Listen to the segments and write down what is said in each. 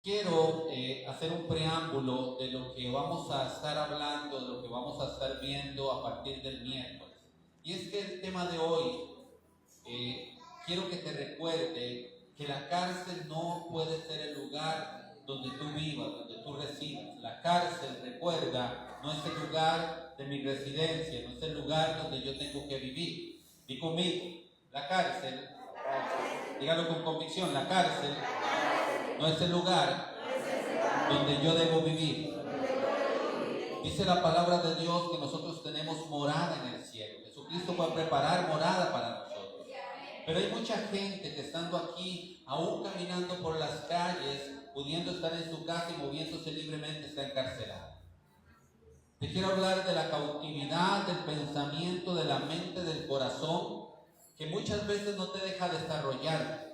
Quiero hacer un preámbulo de lo que vamos a estar hablando, de lo que vamos a estar viendo a partir del miércoles. Y es que el tema de hoy, quiero que te recuerde que la cárcel no puede ser el lugar donde tú vivas, donde tú residas. La cárcel, recuerda, no es el lugar de mi residencia, no es el lugar donde yo tengo que vivir. Di conmigo, la cárcel, dígalo con convicción, la cárcel no es el lugar donde yo debo vivir. Dice la palabra de Dios que nosotros tenemos morada en el cielo. Jesucristo fue a preparar morada para nosotros. Pero hay mucha gente que estando aquí, aún caminando por las calles, pudiendo estar en su casa y moviéndose libremente, está encarcelada. Te quiero hablar de la cautividad del pensamiento, de la mente, del corazón, que muchas veces no te deja desarrollar.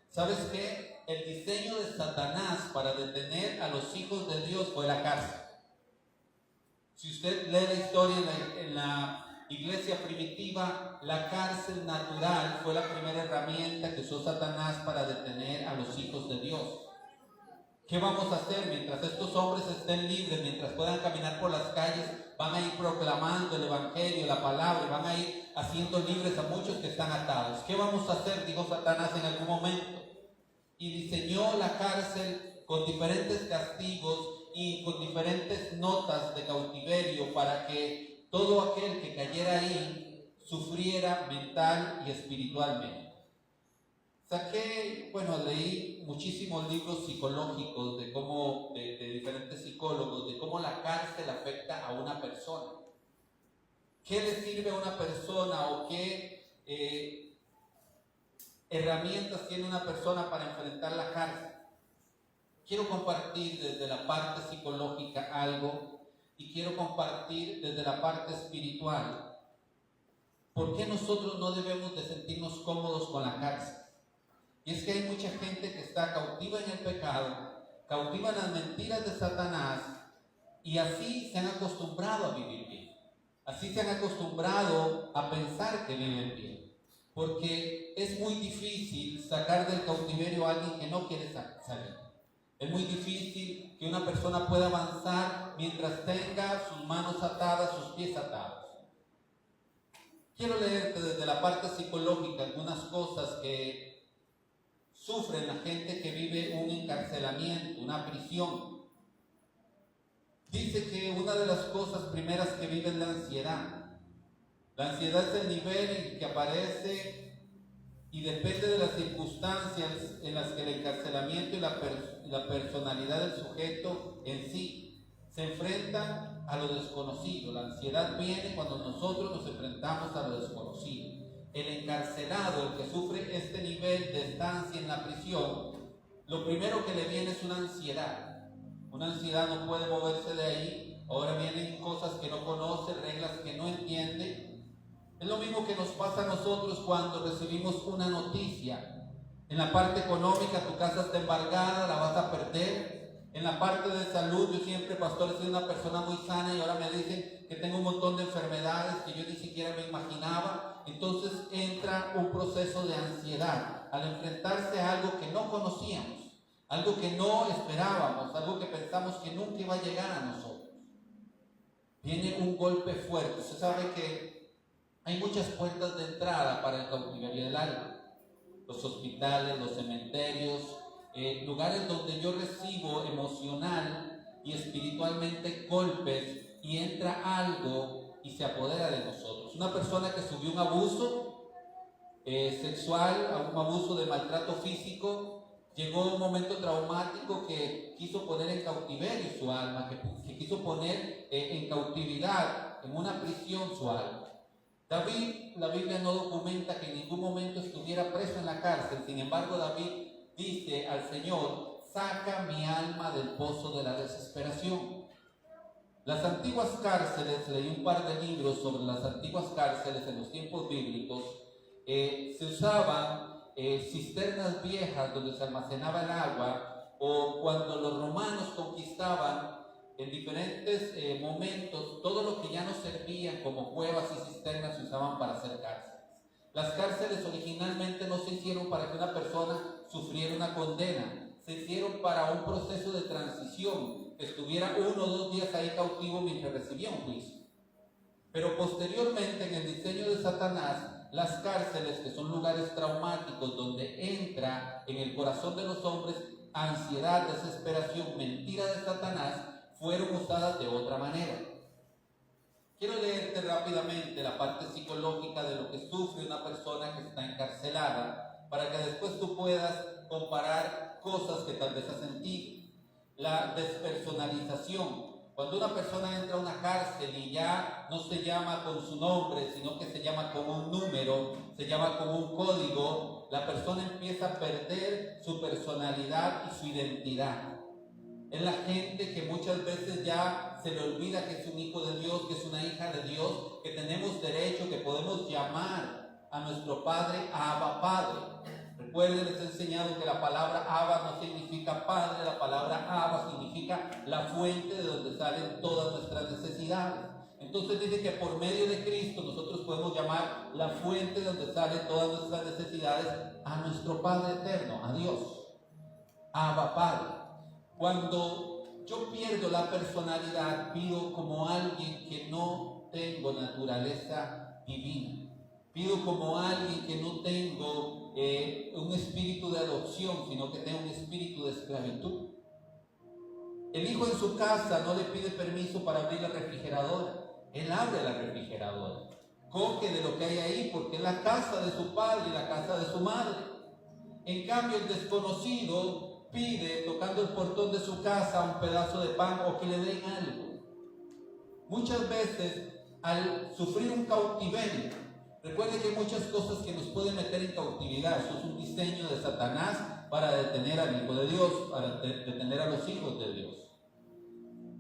¿Sabes qué? El diseño de Satanás para detener a los hijos de Dios fue la cárcel. Si usted lee la historia en la iglesia primitiva, la cárcel natural fue la primera herramienta que usó Satanás para detener a los hijos de Dios. ¿Qué vamos a hacer mientras estos hombres estén libres, mientras puedan caminar por las calles? Van a ir proclamando el evangelio, la palabra, y van a ir haciendo libres a muchos que están atados. ¿Qué vamos a hacer? Dijo Satanás en algún momento. Y diseñó la cárcel con diferentes castigos y con diferentes notas de cautiverio para que todo aquel que cayera ahí sufriera mental y espiritualmente. Leí muchísimos libros psicológicos de diferentes psicólogos, de cómo la cárcel afecta a una persona. ¿Qué le sirve a una persona o qué herramientas tiene una persona para enfrentar la cárcel? Quiero compartir desde la parte psicológica algo y quiero compartir desde la parte espiritual. ¿Por qué nosotros no debemos de sentirnos cómodos con la cárcel? Y es que hay mucha gente que está cautiva en el pecado, cautiva en las mentiras de Satanás, y así se han acostumbrado a vivir bien. Así se han acostumbrado a pensar que viven bien. Porque es muy difícil sacar del cautiverio a alguien que no quiere salir. Es muy difícil que una persona pueda avanzar mientras tenga sus manos atadas, sus pies atados. Quiero leerte desde la parte psicológica algunas cosas que sufren la gente que vive un encarcelamiento, una prisión. Dice que una de las cosas primeras que vive es la ansiedad. La ansiedad es el nivel en que aparece y depende de las circunstancias en las que el encarcelamiento y la personalidad del sujeto en sí se enfrentan a lo desconocido. La ansiedad viene cuando nosotros nos enfrentamos a lo desconocido. El encarcelado, el que sufre este nivel de estancia en la prisión, lo primero que le viene es una ansiedad. Una ansiedad, no puede moverse de ahí. Ahora vienen cosas que no conoce, reglas que no entiende. Es lo mismo que nos pasa a nosotros cuando recibimos una noticia. En la parte económica, tu casa está embargada, la vas a perder. En la parte de salud, yo siempre, pastor, he sido una persona muy sana y ahora me dicen que tengo un montón de enfermedades que yo ni siquiera me imaginaba. Entonces entra un proceso de ansiedad al enfrentarse a algo que no conocíamos, algo que no esperábamos, algo que pensamos que nunca iba a llegar a nosotros. Viene un golpe fuerte. Usted sabe que hay muchas puertas de entrada para el cautiverio del alma. Los hospitales, los cementerios, lugares donde yo recibo emocional y espiritualmente golpes y entra algo y se apodera de nosotros. Una persona que sufrió un abuso sexual, un abuso de maltrato físico, llegó a un momento traumático que quiso poner en cautiverio su alma, que quiso poner en cautividad, en una prisión su alma. David, la Biblia no documenta que en ningún momento estuviera preso en la cárcel. Sin embargo, David dice al Señor: saca mi alma del pozo de la desesperación. Las antiguas cárceles, leí un par de libros sobre las antiguas cárceles en los tiempos bíblicos. Se usaban cisternas viejas donde se almacenaba el agua, o cuando los romanos conquistaban en diferentes momentos, todo lo que ya no servían como cuevas y cisternas se usaban para hacer cárceles. Las cárceles originalmente no se hicieron para que una persona sufriera una condena, se hicieron para un proceso de transición, que estuviera 1 o 2 días ahí cautivo mientras recibía un juicio. Pero posteriormente, en el diseño de Satanás, las cárceles, que son lugares traumáticos donde entra en el corazón de los hombres ansiedad, desesperación, mentira de Satanás, fueron usadas de otra manera. Quiero leerte rápidamente la parte psicológica de lo que sufre una persona que está encarcelada, para que después tú puedas comparar cosas que tal vez has sentido. La despersonalización. Cuando una persona entra a una cárcel y ya no se llama con su nombre, sino que se llama con un número, se llama con un código, la persona empieza a perder su personalidad y su identidad. Es la gente que muchas veces ya se le olvida que es un hijo de Dios, que es una hija de Dios, que tenemos derecho, que podemos llamar a nuestro Padre Abba Padre. Recuerden, les he enseñado que la palabra Abba no significa padre, la palabra Abba significa la fuente de donde salen todas nuestras necesidades. Entonces dice que por medio de Cristo nosotros podemos llamar la fuente de donde salen todas nuestras necesidades a nuestro Padre eterno, a Dios, Abba Padre. Cuando yo pierdo la personalidad, pido como alguien que no tengo naturaleza divina. Pido como alguien que no tengo un espíritu de adopción, sino que tengo un espíritu de esclavitud. El hijo en su casa no le pide permiso para abrir la refrigeradora. Él abre la refrigeradora. Coge de lo que hay ahí, porque es la casa de su padre y la casa de su madre. En cambio, el desconocido pide, tocando el portón de su casa, un pedazo de pan o que le den algo. Muchas veces, al sufrir un cautiverio, recuerde que hay muchas cosas que nos pueden meter en cautividad. Eso es un diseño de Satanás para detener al Hijo de Dios, para detener a los hijos de Dios.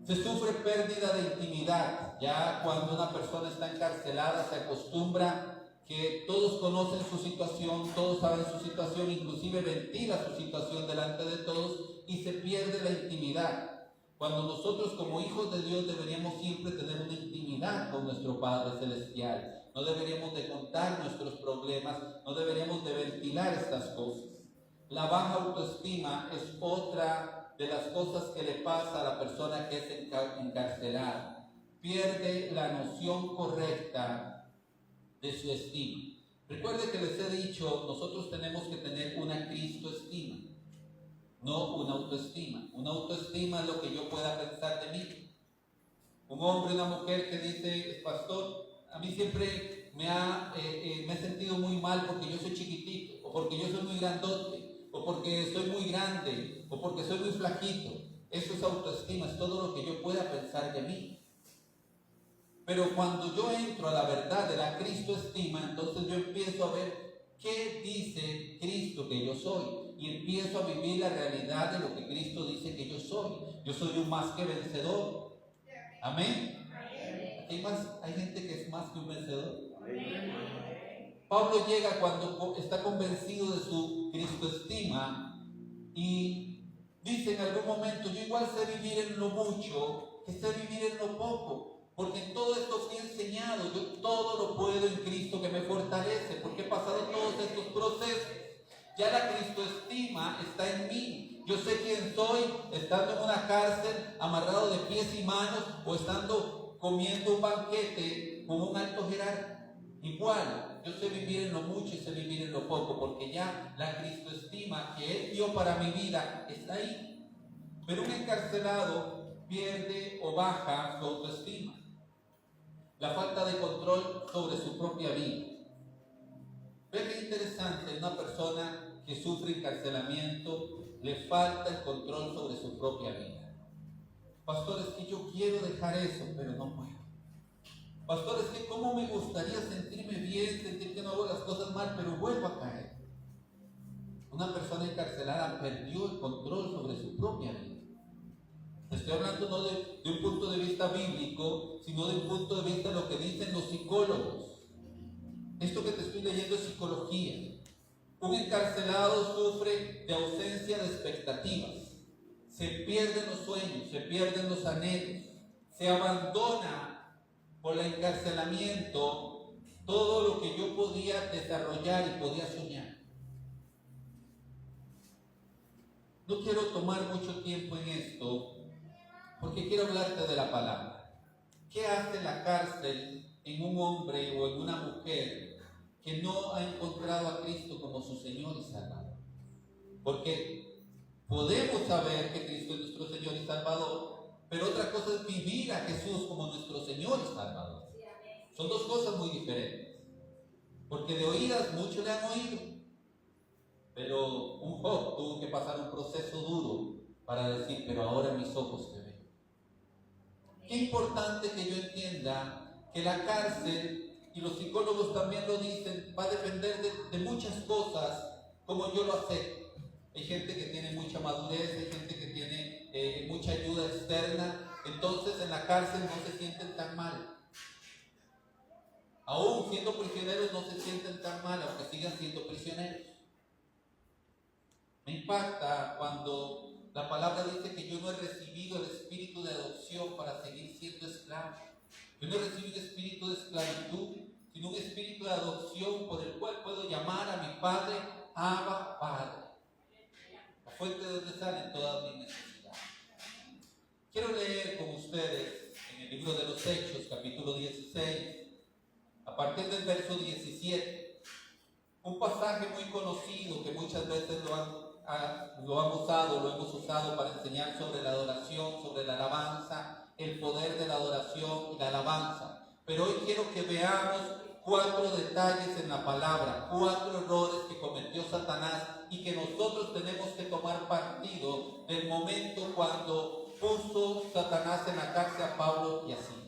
Se sufre pérdida de intimidad. Ya cuando una persona está encarcelada, se acostumbra que todos conocen su situación, todos saben su situación, inclusive ventila su situación delante de todos y se pierde la intimidad. Cuando nosotros como hijos de Dios deberíamos siempre tener una intimidad con nuestro Padre Celestial. No deberíamos de contar nuestros problemas, no deberíamos de ventilar estas cosas. La baja autoestima es otra de las cosas que le pasa a la persona que es encarcelada. Pierde la noción correcta de su estima. Recuerde que les he dicho, nosotros tenemos que tener una Cristo-estima, no una autoestima. Una autoestima es lo que yo pueda pensar de mí. Un hombre, una mujer que dice, pastor, a mí siempre me he sentido muy mal porque yo soy chiquitito, o porque yo soy muy grandote, o porque soy muy grande, o porque soy muy flaquito. Eso es autoestima, es todo lo que yo pueda pensar de mí. Pero cuando yo entro a la verdad de la Cristo-estima, entonces yo empiezo a ver qué dice Cristo que yo soy. Y empiezo a vivir la realidad de lo que Cristo dice que yo soy. Yo soy un más que vencedor. Amén. Hay gente que es más que un vencedor. Pablo llega cuando está convencido de su Cristo-estima y dice en algún momento, yo igual sé vivir en lo mucho que sé vivir en lo poco. Porque en todo esto fui enseñado, yo todo lo puedo en Cristo que me fortalece, porque he pasado todos estos procesos. Ya la Cristoestima está en mí. Yo sé quién soy, estando en una cárcel, amarrado de pies y manos, o estando comiendo un banquete con un alto jerarca. Igual, yo sé vivir en lo mucho y sé vivir en lo poco, porque ya la Cristoestima que Él dio para mi vida está ahí. Pero un encarcelado pierde o baja su autoestima. La falta de control sobre su propia vida. Ve qué interesante, una persona que sufre encarcelamiento le falta el control sobre su propia vida. Pastor, es que yo quiero dejar eso, pero no puedo. Pastor, es que cómo me gustaría sentirme bien, sentir que no hago las cosas mal, pero vuelvo a caer. Una persona encarcelada perdió el control sobre su propia vida. Estoy hablando no de un punto de vista bíblico, sino de un punto de vista de lo que dicen los psicólogos. Esto que te estoy leyendo es psicología. Un encarcelado sufre de ausencia de expectativas. Se pierden los sueños, se pierden los anhelos. Se abandona por el encarcelamiento todo lo que yo podía desarrollar y podía soñar. No quiero tomar mucho tiempo en esto, porque quiero hablarte de la palabra. ¿Qué hace la cárcel en un hombre o en una mujer que no ha encontrado a Cristo como su Señor y Salvador? Porque podemos saber que Cristo es nuestro Señor y Salvador, pero otra cosa es vivir a Jesús como nuestro Señor y Salvador. Son dos cosas muy diferentes. Porque de oídas muchos le han oído, pero un Job tuvo que pasar un proceso duro para decir, pero ahora mis ojos te ven. Qué importante que yo entienda que la cárcel, y los psicólogos también lo dicen, va a depender de muchas cosas, como yo lo acepto. Hay gente que tiene mucha madurez, hay gente que tiene mucha ayuda externa, entonces en la cárcel no se sienten tan mal. Aún siendo prisioneros no se sienten tan mal, aunque sigan siendo prisioneros. Me impacta cuando la palabra dice que yo no he recibido el espíritu de adopción para seguir siendo esclavo. Yo no he recibido espíritu de esclavitud, sino un espíritu de adopción por el cual puedo llamar a mi Padre, Abba, Padre. La fuente de donde salen todas mis necesidades. Quiero leer con ustedes en el libro de los Hechos, capítulo 16, a partir del verso 17, un pasaje muy conocido que muchas veces lo hemos usado para enseñar sobre la adoración, sobre la alabanza, el poder de la adoración y la alabanza. Pero hoy quiero que veamos 4 detalles en la palabra, 4 errores que cometió Satanás y que nosotros tenemos que tomar partido del momento cuando puso Satanás en la cárcel a Pablo y a Silas.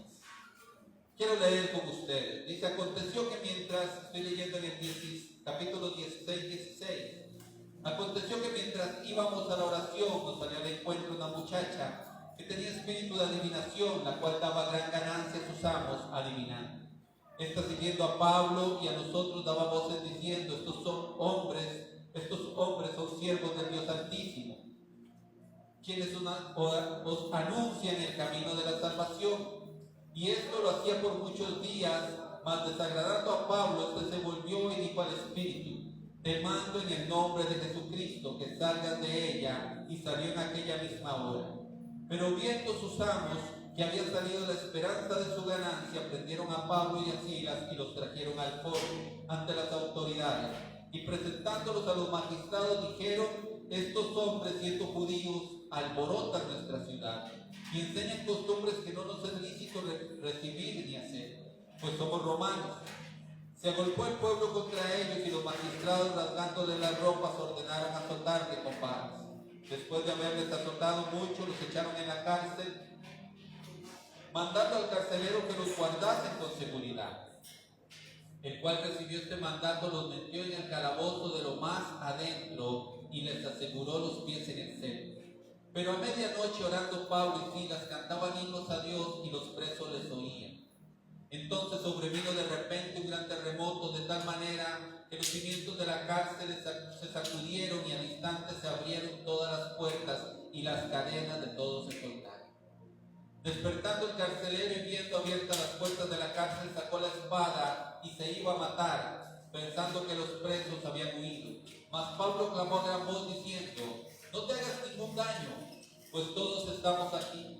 Quiero leer con ustedes. Dice, aconteció que mientras, estoy leyendo en el capítulo 16, aconteció que mientras íbamos a la oración, nos salió al encuentro una muchacha que tenía espíritu de adivinación, la cual daba gran ganancia a sus amos adivinando. Esta, siguiendo a Pablo y a nosotros, daba voces diciendo, estos hombres son siervos del Dios Altísimo, quienes os anuncian el camino de la salvación. Y esto lo hacía por muchos días, mas desagradando a Pablo, se volvió y dijo al Espíritu, te mando en el nombre de Jesucristo que salgas de ella, y salió en aquella misma hora. Pero viendo sus amos que había salido la esperanza de su ganancia, prendieron a Pablo y a Silas y los trajeron al foro ante las autoridades. Y presentándolos a los magistrados dijeron, estos hombres, siendo judíos, alborotan nuestra ciudad y enseñan costumbres que no nos es lícito recibir ni hacer, pues somos romanos. Se agolpó el pueblo contra ellos y los magistrados, rasgándole las ropas, ordenaron azotarle con varas. Después de haberles azotado mucho, los echaron en la cárcel, mandando al carcelero que los guardasen con seguridad. El cual recibió este mandato, los metió en el calabozo de lo más adentro y les aseguró los pies en el celo. Pero a medianoche, orando Pablo y Silas, cantaban himnos a Dios y los presos les oían. Entonces sobrevino de repente un gran terremoto, de tal manera que los cimientos de la cárcel se sacudieron y al instante se abrieron todas las puertas y las cadenas de todos se soltaron. Despertando el carcelero y viendo abiertas las puertas de la cárcel, sacó la espada y se iba a matar, pensando que los presos habían huido. Mas Pablo clamó a gran voz diciendo, no te hagas ningún daño, pues todos estamos aquí.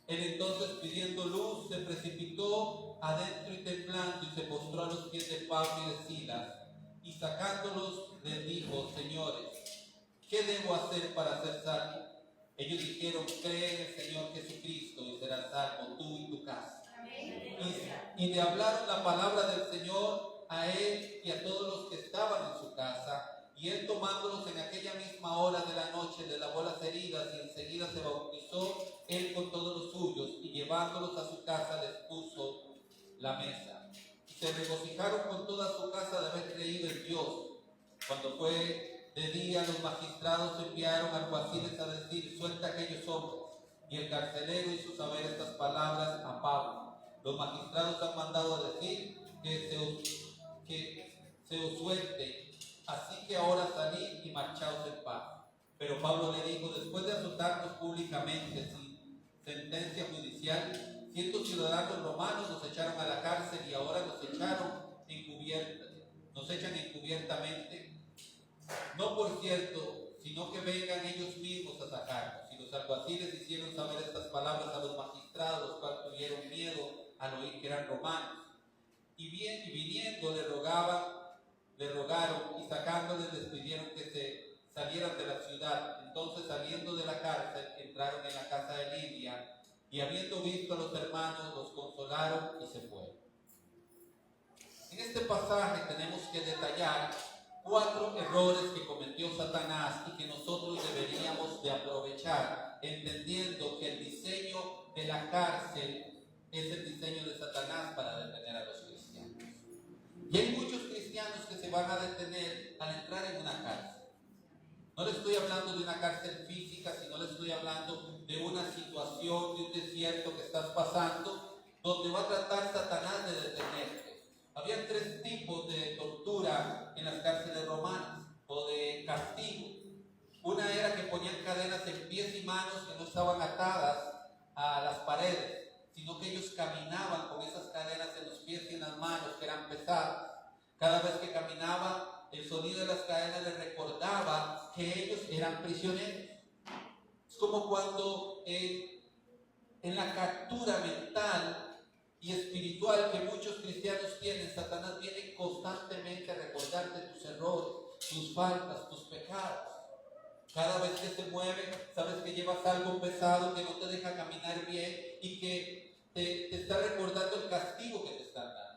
Él entonces, pidiendo luz, se precipitó adentro y temblando, y se postró a los pies de Pablo y de Silas, y sacándolos les dijo, señores, ¿qué debo hacer para ser salvo? Ellos dijeron, cree en el Señor Jesucristo y serás salvo tú y tu casa. Y le hablaron la palabra del Señor a él y a todos los que estaban en su casa. Y él, tomándolos en aquella misma hora de la noche, le lavó las heridas y enseguida se bautizó él con todos los suyos, y llevándolos a su casa les puso la mesa. Y se regocijaron con toda su casa de haber creído en Dios. Cuando fue de día, los magistrados enviaron alguaciles a decir, suelta a aquellos hombres. Y el carcelero hizo saber estas palabras a Pablo. Los magistrados han mandado a decir que se os suelte. Así que ahora salid y marchaos en paz. Pero Pablo le dijo, después de azotarnos públicamente sin sentencia judicial, siendo ciudadanos romanos, nos echaron a la cárcel y ahora nos echan encubiertamente. No, por cierto, sino que vengan ellos mismos a sacarnos. Y los alguaciles hicieron saber estas palabras a los magistrados, los cuales tuvieron miedo al oír que eran romanos. Y viniendo le rogaron, y sacándoles les pidieron que se salieran de la ciudad. Entonces, saliendo de la cárcel, entraron en la casa de Lidia, y habiendo visto a los hermanos, los consolaron y se fueron. En este pasaje tenemos que detallar 4 errores que cometió Satanás y que nosotros deberíamos de aprovechar, entendiendo que el diseño de la cárcel es el diseño de Satanás para detener a los cristianos. Y hay muchos cristianos que se van a detener al entrar en una cárcel. No le estoy hablando de una cárcel física, sino le estoy hablando de una situación, de un desierto que estás pasando, donde va a tratar Satanás de detenerte. Había 3 tipos de tortura en las cárceles romanas, o de castigo. Una era que ponían cadenas en pies y manos que no estaban atadas a las paredes, sino que ellos caminaban con esas cadenas en los pies y en las manos, que eran pesadas. Cada vez que caminaban, el sonido de las cadenas les recordaba que ellos eran prisioneros. Es como cuando en la captura mental y espiritual que muchos cristianos tienen, Satanás viene constantemente a recordarte tus errores, tus faltas, tus pecados. Cada vez que se mueve, sabes que llevas algo pesado que no te deja caminar bien y que te está recordando el castigo que te están dando.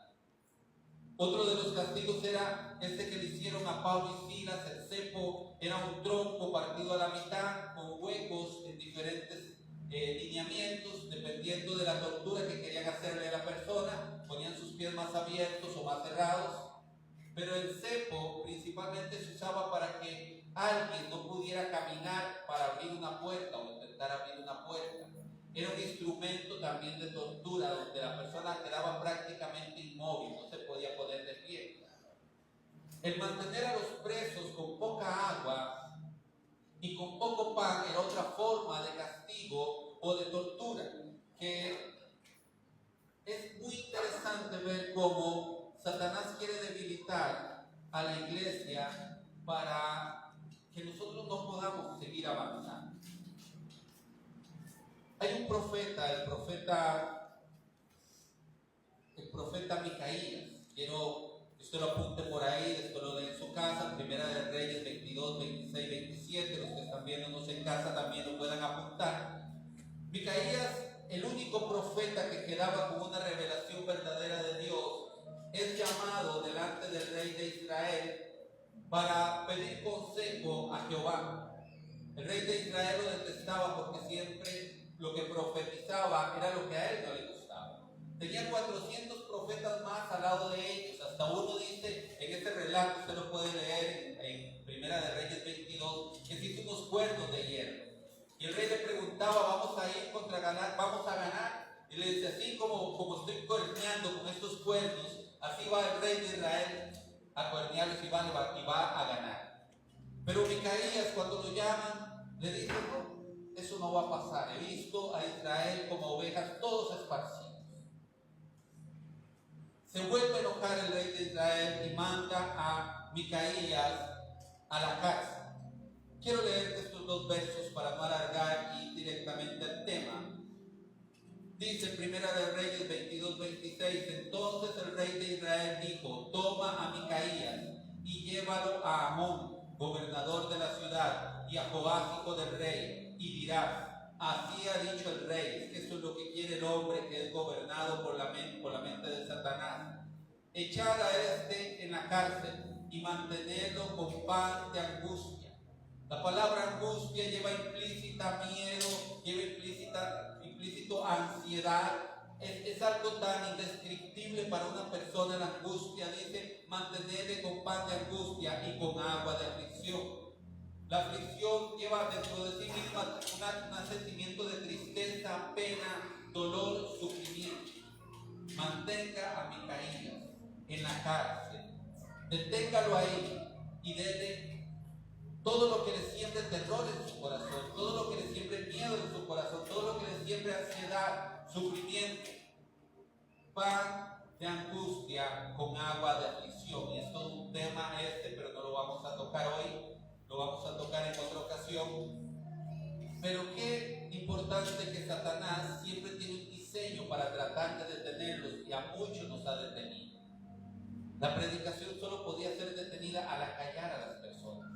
Otro de los castigos era este que le hicieron a Pablo y Silas. El cepo era un tronco partido a la mitad con huecos en diferentes lineamientos, dependiendo de la tortura que querían hacerle a la persona. Ponían sus pies más abiertos o más cerrados. Pero el cepo principalmente se usaba para que alguien no pudiera caminar para abrir una puerta o intentar abrir una puerta. Era un instrumento también de tortura donde la persona quedaba prácticamente inmóvil, no se podía poner de pie. El mantener a los presos con poca agua y con poco pan era otra forma de castigo o de tortura, que es muy interesante ver cómo Satanás quiere debilitar a la iglesia para que nosotros no podamos seguir avanzando. Hay un profeta, el profeta Micaías. Quiero que usted lo apunte por ahí, después lo lee en su casa, Primera de Reyes 22, 26, 27. Los que están viéndonos en casa también lo puedan apuntar. Micaías, el único profeta que quedaba con una revelación verdadera de Dios, es llamado delante del rey de Israel para pedir consejo a Jehová. El rey de Israel lo detestaba porque siempre lo que profetizaba era lo que a él no le gustaba. Tenía 400 profetas más al lado de ellos. Hasta uno dice, en este relato, usted lo puede leer en Primera de Reyes 22, que hizo unos cuernos de hierro. Y el rey le preguntaba, ¿vamos a ir contra ganar? ¿Vamos a ganar? Y le dice, así como estoy cuerneando con estos cuernos, así va el rey de Israel a cuernearlos y va a ganar. Pero Micaías, cuando lo llaman, le dice, no, eso no va a pasar. He visto a Israel como ovejas todos esparcidos. Se vuelve a enojar el rey de Israel y manda a Micaías a la cárcel. Quiero leerte estos 2 versos para no alargar y ir directamente al tema. Dice Primera de Reyes 22, 26. Entonces el rey de Israel dijo, toma a Micaías y llévalo a Amón, gobernador de la ciudad, y a Joás, hijo del rey, y dirás, así ha dicho el rey. Es que eso es lo que quiere el hombre que es gobernado por la mente de Satanás. Echar a este en la cárcel y mantenerlo con pan de angustia. La palabra angustia lleva implícita miedo, lleva implícito ansiedad. Es algo tan indescriptible para una persona. La angustia dice mantenerle con pan de angustia y con agua de aflicción. La aflicción lleva dentro de sí misma un sentimiento de tristeza, pena, dolor, sufrimiento. Mantenga a Micaías en la cárcel, deténgalo ahí y dele todo lo que le siembre terror en su corazón, todo lo que le siembre miedo en su corazón, todo lo que le siembre ansiedad, sufrimiento. Pan de angustia con agua de aflicción. Y esto es un tema pero no lo vamos a tocar hoy. lo vamos a tocar en otra ocasión. Pero qué importante que Satanás siempre tiene un diseño para tratar de detenerlos, y a muchos nos ha detenido. La predicación solo podía ser detenida al acallar a las personas.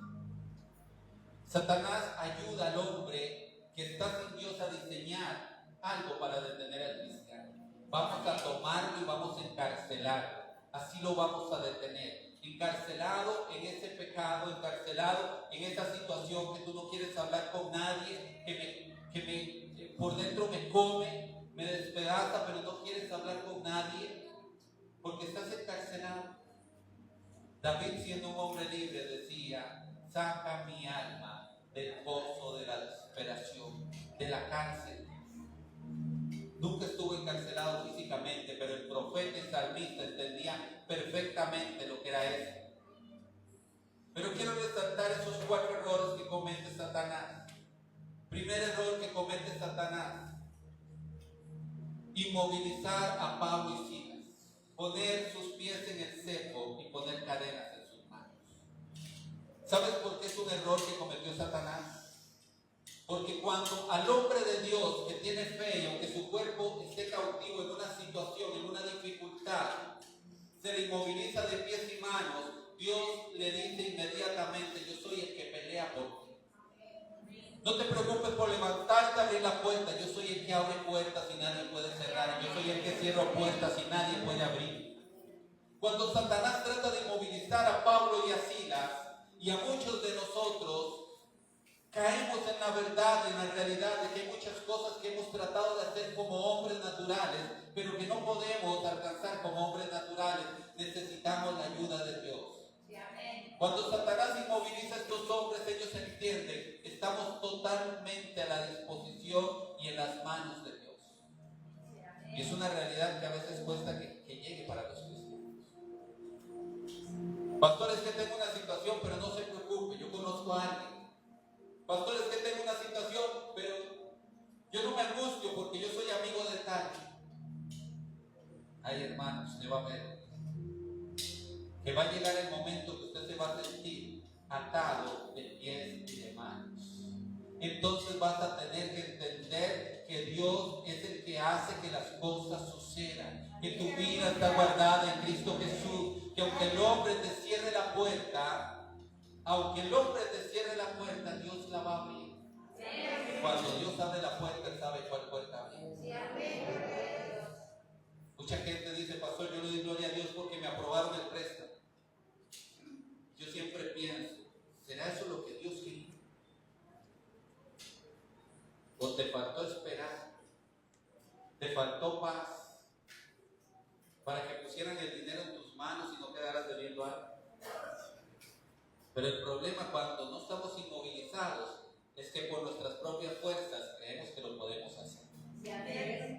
Satanás ayuda al hombre que está sin Dios a diseñar algo para detener al cristiano. Vamos a tomarlo y vamos a encarcelarlo. Así lo vamos a detener. Encarcelado en ese pecado, encarcelado en esa situación que tú no quieres hablar con nadie, que por dentro me come, me despedaza, pero no quieres hablar con nadie porque estás encarcelado. David, siendo un hombre libre, decía: saca mi alma del pozo de la desesperación, de la cárcel. Nunca estuvo encarcelado físicamente, pero el profeta y salmista entendía perfectamente lo que era eso. Pero quiero resaltar esos 4 errores que comete Satanás. Primer error que comete Satanás: inmovilizar a Pablo y Silas, poner sus pies en el cepo y poner cadenas en sus manos. ¿Sabes por qué es un error que cometió Satanás? Porque cuando al hombre de Dios que tiene fe, y aunque su cuerpo esté cautivo en una situación, en una dificultad, se le inmoviliza de pies y manos, Dios le dice inmediatamente: yo soy el que pelea por ti. No te preocupes por levantarte a abrir la puerta, yo soy el que abre puertas y nadie puede cerrar, yo soy el que cierra puertas y nadie puede abrir. Cuando Satanás trata de inmovilizar a Pablo y a Silas, y a muchos de nosotros, caemos en la verdad, en la realidad de que hay muchas cosas que hemos tratado de hacer como hombres naturales, pero que no podemos alcanzar como hombres naturales. Necesitamos la ayuda de Dios. Cuando Satanás inmoviliza a estos hombres, ellos entienden: estamos totalmente a la disposición y en las manos de Dios. Y es una realidad que a veces cuesta que llegue para los cristianos. Pastor, es que tengo una situación, pero no se preocupe, yo conozco a alguien. Pastor, es que tengo una situación, pero yo no me angustio porque yo soy amigo de tal. Ay, hermanos, usted va a ver que va a llegar el momento que usted se va a sentir atado de pies y de manos. Entonces vas a tener que entender que Dios es el que hace que las cosas sucedan, que tu vida está guardada en Cristo Jesús, que aunque el hombre te cierre la puerta, Dios la va a abrir. Cuando Dios abre la puerta, Él sabe cuál puerta abrir. Mucha gente dice: pastor, yo le doy gloria a Dios porque me aprobaron el préstamo. Yo siempre pienso: ¿será eso lo que Dios quería? ¿O te faltó esperar? ¿Te faltó paz para que pusieran el dinero en tus manos y no quedaras debiendo algo? Pero el problema, cuando no estamos inmovilizados, es que por nuestras propias fuerzas creemos que lo podemos hacer.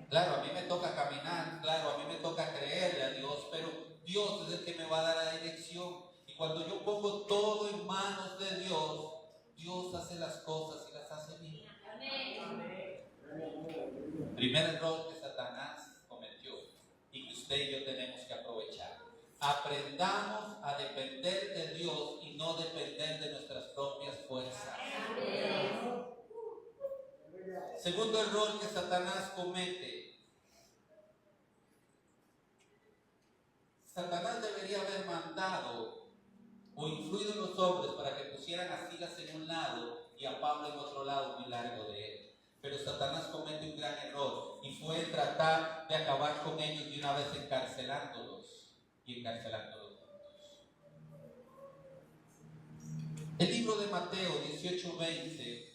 Claro, a mí me toca caminar, claro, a mí me toca creerle a Dios, pero Dios es el que me va a dar la dirección. Y cuando yo pongo todo en manos de Dios, Dios hace las cosas y las hace bien. Primer error que Satanás cometió y que usted y yo tenemos que aprovechar: aprendamos a depender de Dios y no depender de nuestras propias fuerzas. Segundo error que Satanás comete: Satanás debería haber mandado o influido en los hombres para que pusieran a Silas en un lado y a Pablo en otro lado muy largo de él. Pero Satanás comete un gran error, y fue tratar de acabar con ellos de una vez, encarcelándolos y encarcelándolos juntos. El libro de Mateo 18:20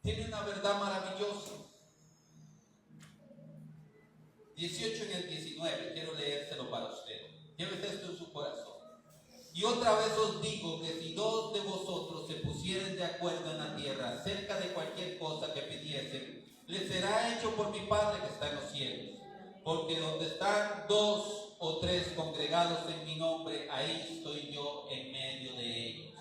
tiene una verdad maravillosa. 18 en el 19, quiero leérselo para usted. Llévese esto en su corazón. Y otra vez os digo que si 2 de vosotros se pusieren de acuerdo en la tierra acerca de cualquier cosa que pidiesen, les será hecho por mi Padre que está en los cielos. Porque donde están 2 o 3 congregados en mi nombre, ahí estoy yo en medio de ellos.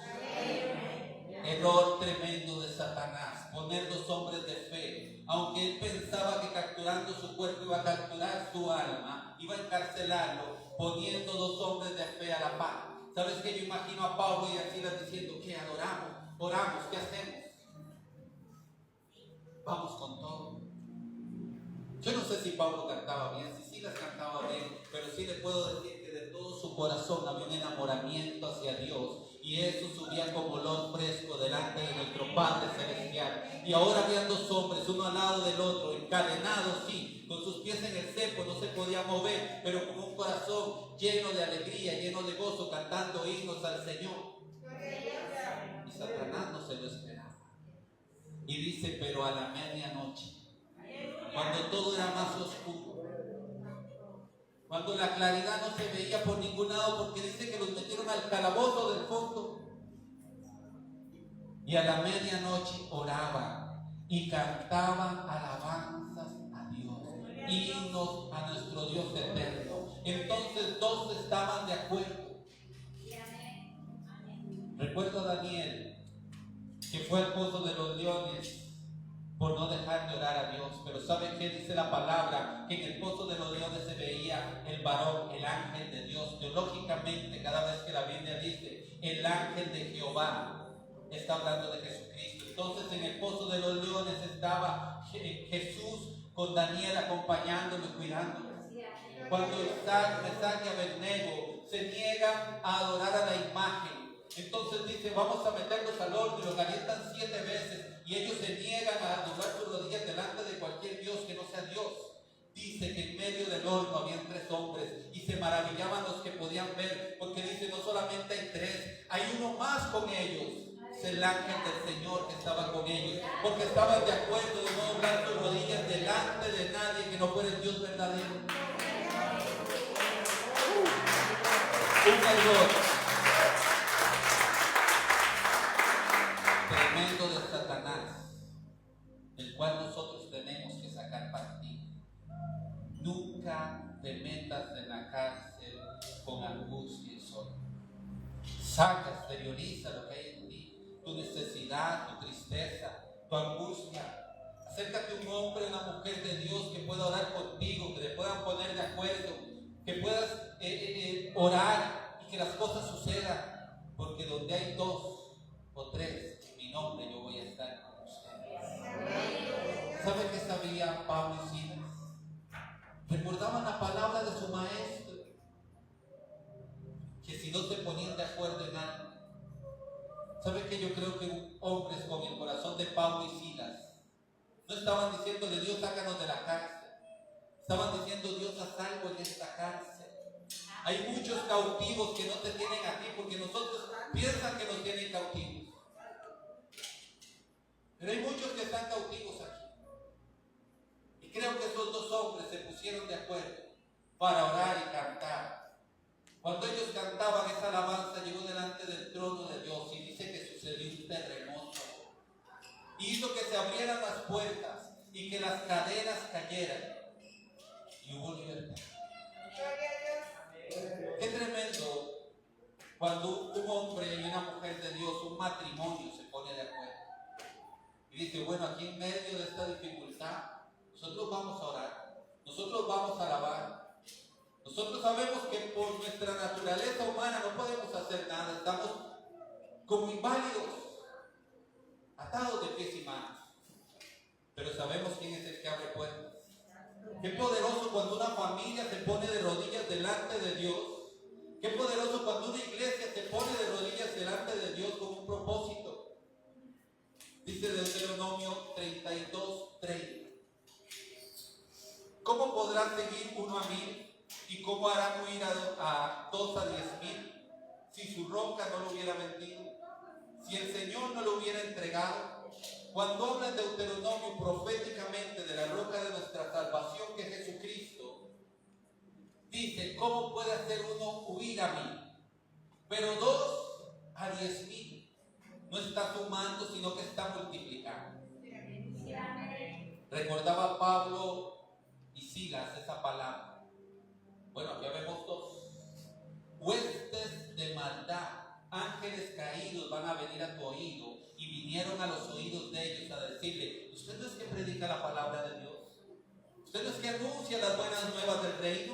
Error tremendo de Satanás: poner 2 hombres de fe. Aunque él pensaba que capturando su cuerpo iba a capturar su alma, iba a encarcelarlo, poniendo 2 hombres de fe a la par. ¿Sabes qué? Yo imagino a Pablo y a Silas diciendo, ¿qué? Adoramos, oramos, ¿qué hacemos? Vamos con todo. Yo no sé si Pablo cantaba bien, si Silas cantaba bien, pero sí le puedo decir que de todo su corazón había un enamoramiento hacia Dios, y eso subía como olor fresco delante de nuestro Padre Celestial. Y ahora habían dos hombres, uno al lado del otro, encadenados, sí, con sus pies en el cepo, no se podía mover, pero con un corazón lleno de alegría, lleno de gozo, cantando himnos al Señor. Y Satanás no se lo esperaba. Y dice, pero a la medianoche, cuando todo era más oscuro, cuando la claridad no se veía por ningún lado, porque dice que los metieron al calabozo del fondo, y a la medianoche oraban y cantaban alabanzas a Dios, himnos a nuestro Dios eterno. Entonces dos estaban de acuerdo. Recuerdo a Daniel, que fue al pozo de los leones por no dejar de orar a Dios. Pero ¿sabe qué dice la palabra? Que en el pozo de los leones se veía el varón, el ángel de Dios. Teológicamente, cada vez que la Biblia dice el ángel de Jehová, está hablando de Jesucristo. Entonces en el pozo de los leones estaba Jesús con Daniel acompañándolo y cuidándolo. Cuando Isaac, Mesac y Abednego se niegan a adorar a la imagen, entonces dice, vamos a meterlos al horno, y los calientan 7 veces, y ellos se niegan a doblar sus rodillas delante de cualquier Dios que no sea Dios. Dice que en medio del horno habían 3 hombres, y se maravillaban los que podían ver, porque dice, no solamente hay 3, hay uno más con ellos. Es el ángel del Señor que estaba con ellos, porque estaban de acuerdo de no doblar sus rodillas delante de nadie que no fuera el Dios verdadero. Un error tremendo de Satanás, el cual nosotros tenemos que sacar partido. Nunca te metas en la cárcel con angustia y sol. Saca, exterioriza lo que hay en ti, tu necesidad, tu tristeza, tu angustia. Acércate a un hombre, una mujer de Dios que pueda orar contigo, que te puedan poner de acuerdo, que puedas orar y que las cosas sucedan, porque donde hay 2 o 3 en mi nombre, yo voy a estar con ustedes. ¿Sabe qué sabía Pablo y Silas? Recordaban la palabra de su maestro, que si no se ponían de acuerdo en algo. ¿Sabe qué? Yo creo que hombres con el corazón de Pablo y Silas no estaban diciéndole, Dios, sácanos de la cárcel. Estaban diciendo, Dios, haz algo en esta cárcel. Hay muchos cautivos que no te tienen a ti, porque nosotros piensan que nos tienen cautivos. Pero hay muchos que están cautivos aquí. Y creo que esos 2 hombres se pusieron de acuerdo para orar y cantar. Cuando ellos cantaban, esa alabanza llegó delante del trono de Dios, y dice que sucedió un terremoto. Y hizo que se abrieran las puertas y que las cadenas cayeran. Y hubo libertad. Qué tremendo cuando un hombre y una mujer de Dios, un matrimonio, se pone de acuerdo. Y dice, bueno, aquí en medio de esta dificultad, nosotros vamos a orar, nosotros vamos a alabar. Nosotros sabemos que por nuestra naturaleza humana no podemos hacer nada, estamos como inválidos, atados de pies y manos. Pero sabemos quién es el que abre puertas. Qué poderoso cuando una familia se pone de rodillas delante de Dios. Qué poderoso cuando una iglesia se pone de rodillas delante de Dios con un propósito. Dice Deuteronomio 32:30. ¿Cómo podrán seguir 1 a 1000? ¿Y cómo harán huir a 2 a 10,000? Si su roca no lo hubiera vendido, si el Señor no lo hubiera entregado. Cuando habla en Deuteronomio proféticamente de la roca de nuestra salvación, que es Jesucristo, dice, ¿cómo puede hacer uno huir a mí? Pero 2 a 10,000. No está sumando, sino que está multiplicando. Recordaba Pablo y Silas esa palabra. Bueno, aquí vemos 2. Huestes de maldad, ángeles caídos van a venir a tu oído, y vinieron a los oídos de ellos a decirle, ¿usted no es que predica la palabra de Dios? ¿Usted no es que anuncia las buenas nuevas del reino?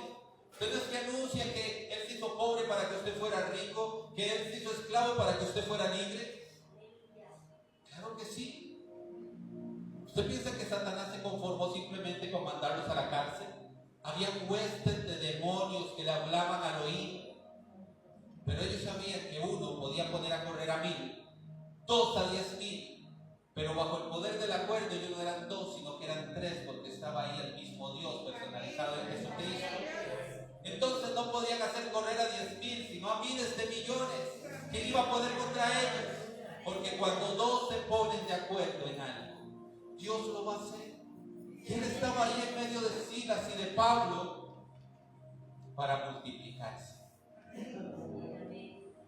¿Usted no es que anuncia que el hizo pobre para que usted fuera rico, que Él se hizo esclavo para que usted fuera libre. Claro que sí. ¿Usted piensa que Satanás se conformó simplemente con mandarlos a la cárcel? Había huestes de demonios que le hablaban al oído, pero ellos sabían que uno podía poner a correr a 1000, 2 a 10,000, pero bajo el poder del acuerdo ellos no eran 2, sino que eran 3, porque estaba ahí el mismo Dios personalizado en Jesucristo. Entonces no podían hacer correr a 10,000, sino a miles de millones. ¿Quién iba a poder contra ellos? Porque cuando 2 se ponen de acuerdo en algo, Dios lo va a hacer. ¿Quién estaba ahí en medio de Silas y de Pablo para multiplicarse?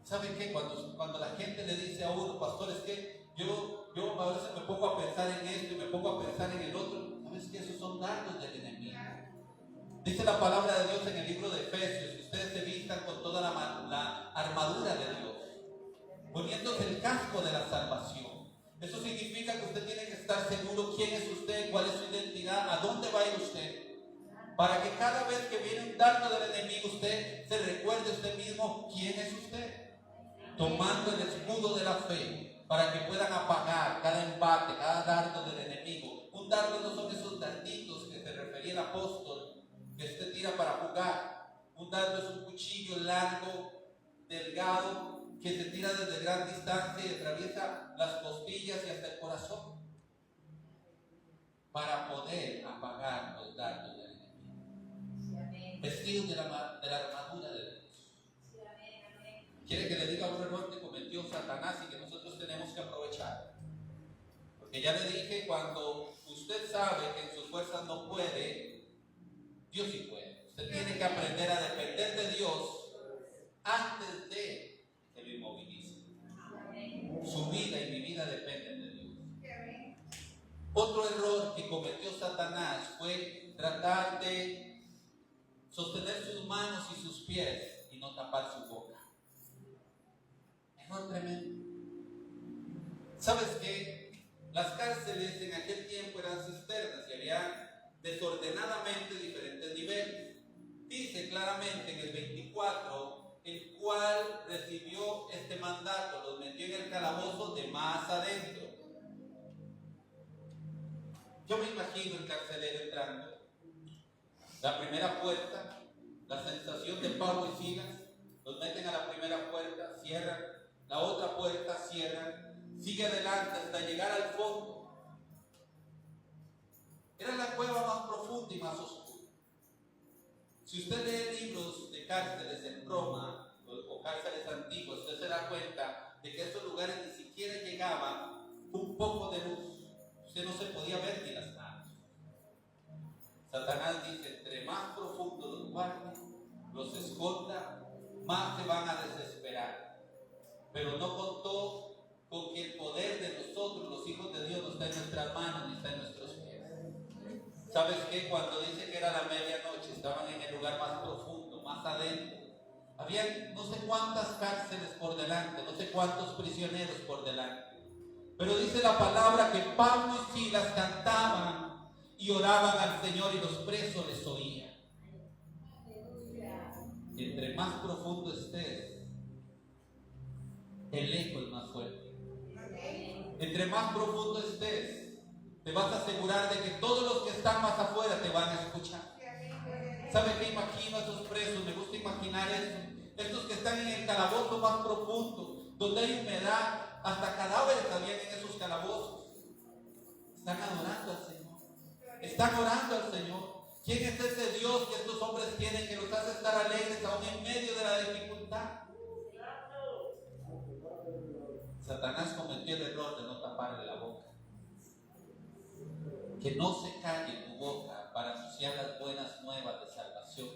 ¿Saben qué? Cuando la gente le dice a uno, pastor, es que yo a veces me pongo a pensar en esto y me pongo a pensar en el otro, ¿sabes qué? Esos son dardos del enemigo. Dice la palabra de Dios en el libro de Efesios que ustedes se vistan con toda la armadura de Dios, poniéndose el casco de la salvación. Eso significa que usted tiene que estar seguro quién es usted, cuál es su identidad, a dónde va a ir usted, para que cada vez que viene un dardo del enemigo usted se recuerde usted mismo quién es usted, tomando el escudo de la fe para que puedan apagar cada embate, cada dardo del enemigo. Un dardo no son esos darditos que se refería el apóstol que usted tira para jugar. Un dardo es un cuchillo largo, delgado, que se tira desde gran distancia y atraviesa las costillas y hasta el corazón para poder apagar los dardos del enemigo. Vestidos de la armadura de Dios. Quiere que le diga un error que cometió Satanás y que nosotros tenemos que aprovechar. Porque ya le dije, cuando usted sabe que en sus fuerzas no puede, Dios sí puede. Usted tiene que aprender a depender de Dios antes de que lo inmovilice. Su vida y mi vida dependen de Dios. Otro error que cometió Satanás fue tratar de sostener sus manos y sus pies y no tapar su boca. Error tremendo. ¿Sabes qué? Las cárceles en aquel tiempo eran cisternas y había desordenadamente diferentes niveles. Dice claramente en el 24, el cual recibió este mandato, los metió en el calabozo de más adentro. Yo me imagino el carcelero entrando, la primera puerta, la sensación de Pablo y Silas, los meten a la primera puerta, cierran, la otra puerta, cierran, sigue adelante hasta llegar al fondo. Era la cueva más profunda y más oscura. Si usted lee libros de cárceles en Roma o cárceles antiguas, usted se da cuenta de que esos lugares ni siquiera llegaba un poco de luz. Usted no se podía ver ni las manos. Satanás dice, entre más profundo los guarde, los esconda, más se van a desesperar. Pero no contó con que el poder de nosotros, los hijos de Dios, no está en nuestras manos ni está en nuestros pies. ¿Sabes qué? Cuando dice que era la medianoche, estaban en el lugar más profundo, más adentro. Había no sé cuántas cárceles por delante, no sé cuántos prisioneros por delante. Pero dice la palabra que Pablo y Silas cantaban y oraban al Señor y los presos les oían. Entre más profundo estés, el eco es más fuerte. Entre más profundo estés, te vas a asegurar de que todos los que están más afuera te van a escuchar. ¿Sabe qué imagino a esos presos? Me gusta imaginar eso. Estos que están en el calabozo más profundo, donde hay humedad, hasta cadáveres habían en esos calabozos. Están adorando al Señor. Están orando al Señor. ¿Quién es ese Dios que estos hombres tienen que los hace estar alegres aún en medio de la dificultad? Satanás cometió el error de no taparle la boca. Que no se calle tu boca para anunciar las buenas nuevas de salvación.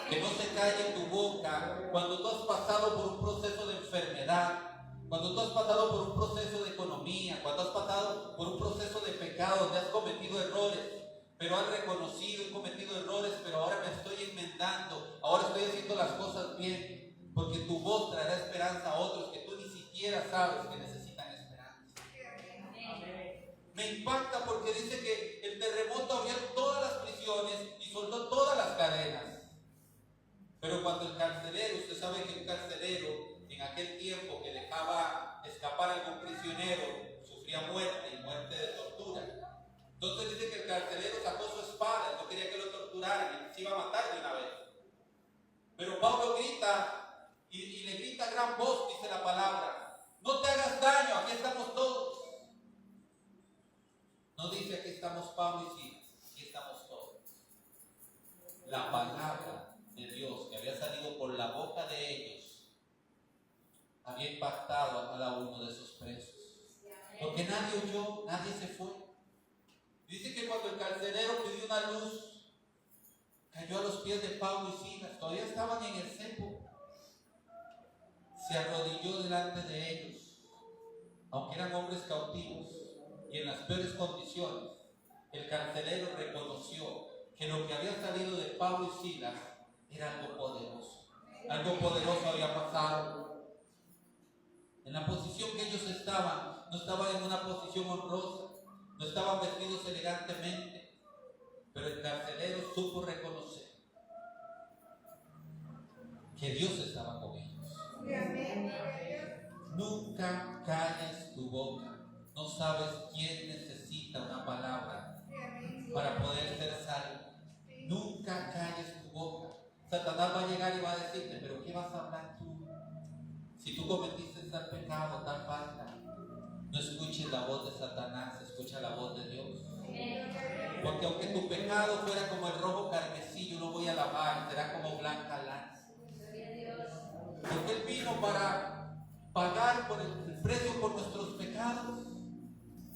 Que no se calle tu boca cuando tú has pasado por un proceso de enfermedad, cuando tú has pasado por un proceso de economía, cuando has pasado por un proceso de pecado, donde has cometido errores, pero has reconocido y cometido errores, pero ahora me estoy enmendando, ahora estoy haciendo las cosas bien, porque tu voz traerá esperanza a otros que tú ni siquiera sabes que necesitan esperanza. Me impacta porque dice que el terremoto abrió todas las prisiones y soltó todas las cadenas. Pero cuando el carcelero, usted carcelero sacó su espada, no quería que lo torturaran, y se iba a matar de una vez. Pero Pablo grita y le grita a gran voz, dice la palabra: no te hagas daño, aquí estamos todos. No dice aquí estamos Pablo y Silas, aquí estamos todos. La palabra de Dios que había salido por la boca de ellos había impactado a cada uno de esos presos. Porque nadie huyó, nadie se fue. Dice que cuando el carcelero pidió una luz, cayó a los pies de Pablo y Silas, todavía estaban en el cepo. Se arrodilló delante de ellos, aunque eran hombres cautivos y en las peores condiciones. El carcelero reconoció que lo que había salido de Pablo y Silas era algo poderoso. Algo poderoso había pasado. En la posición que ellos estaban, no estaban en una posición honrosa, no estaban vestidos elegantemente, pero el carcelero supo reconocer que Dios estaba con ellos. Nunca calles tu boca. No sabes quién necesita una palabra para poder ser salvo. Nunca calles tu boca. Satanás va a llegar y va a decirte: pero ¿qué vas a hablar tú? Si tú cometiste tal pecado, tal falta, no escuches la voz de Satanás, escucha la voz de Dios. Porque aunque tu pecado fuera como el rojo carmesí, yo lo voy a lavar, será como blanca lanza. Porque Él vino para pagar por el precio por nuestros pecados.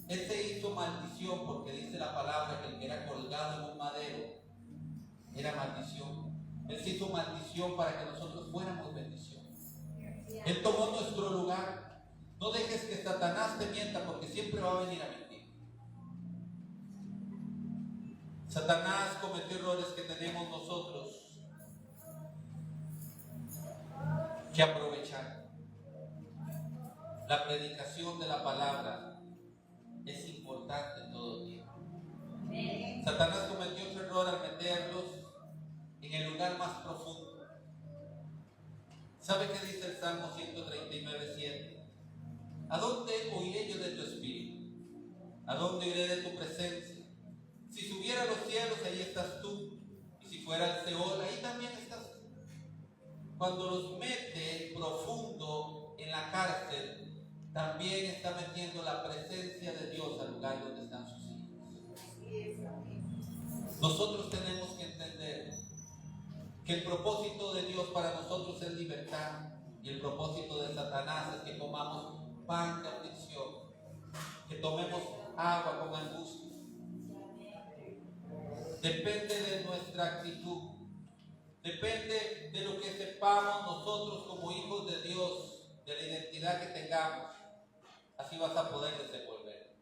Él se hizo maldición, porque dice la palabra que el que era colgado en un madero era maldición. Él se hizo maldición para que nosotros fuéramos bendición. Él tomó nuestro lugar. No dejes que Satanás te mienta, porque siempre va a venir a mentir. Satanás cometió errores que tenemos nosotros que aprovechar. La predicación de la palabra es importante en todo tiempo. Satanás cometió otro error al meterlos en el lugar más profundo. ¿Sabe qué dice el Salmo 139:7? ¿A dónde huiré yo de tu espíritu? ¿A dónde iré de tu presencia? Si subiera a los cielos, ahí estás tú. Y si fuera al Seol, ahí también estás tú. Cuando los mete profundo en la cárcel, también está metiendo la presencia de Dios al lugar donde están sus hijos. Nosotros tenemos que entender que el propósito de Dios para nosotros es libertad, y el propósito de Satanás es que comamos pan de aflicción, que tomemos agua con angustia. Depende de nuestra actitud, depende de lo que sepamos nosotros como hijos de Dios, de la identidad que tengamos. Así vas a poder desenvolver.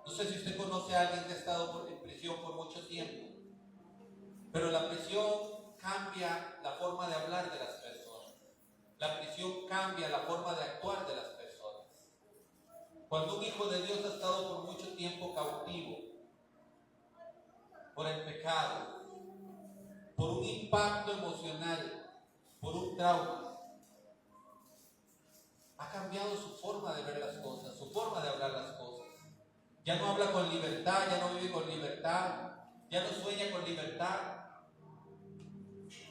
No sé si usted conoce a alguien que ha estado en prisión por mucho tiempo, pero la prisión cambia la forma de hablar de las personas. La prisión cambia la forma de actuar de las personas. Cuando un hijo de Dios ha estado por mucho tiempo cautivo por el pecado, por un impacto emocional, por un trauma, ha cambiado su forma de ver las cosas, su forma de hablar las cosas. Ya no habla con libertad, ya no vive con libertad, ya no sueña con libertad,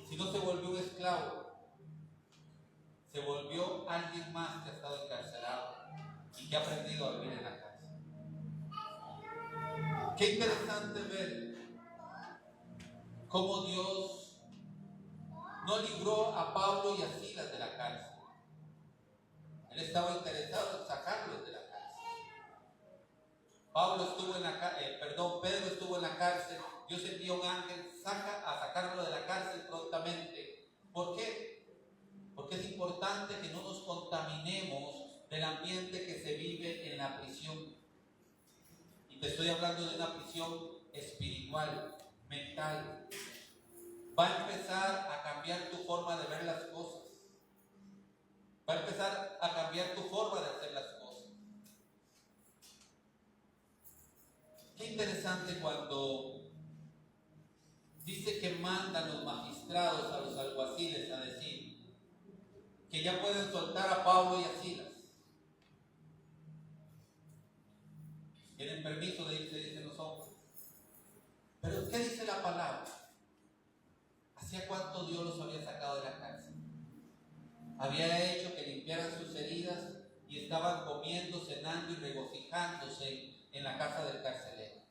sino se volvió un esclavo. Se volvió alguien más que ha estado encarcelado y que ha aprendido a vivir en la cárcel. Qué interesante ver cómo Dios no libró a Pablo y a Silas de la cárcel. Él estaba interesado en sacarlos de la cárcel. Pedro estuvo en la cárcel. Dios envió un ángel a sacarlo de la cárcel prontamente. ¿Por qué? Porque es importante que no nos contaminemos del ambiente que se vive en la prisión. Y te estoy hablando de una prisión espiritual, mental. Va a empezar a cambiar tu forma de ver las cosas. Va a empezar a cambiar tu forma de hacer las cosas. Qué interesante cuando dice que mandan los magistrados a los alguaciles a decir que ya pueden soltar a Pablo y a Silas. Tienen permiso de irse, dicen los palabra. ¿Hacía cuánto Dios los había sacado de la cárcel? Había hecho que limpiaran sus heridas y estaban comiendo, cenando y regocijándose en la casa del carcelero.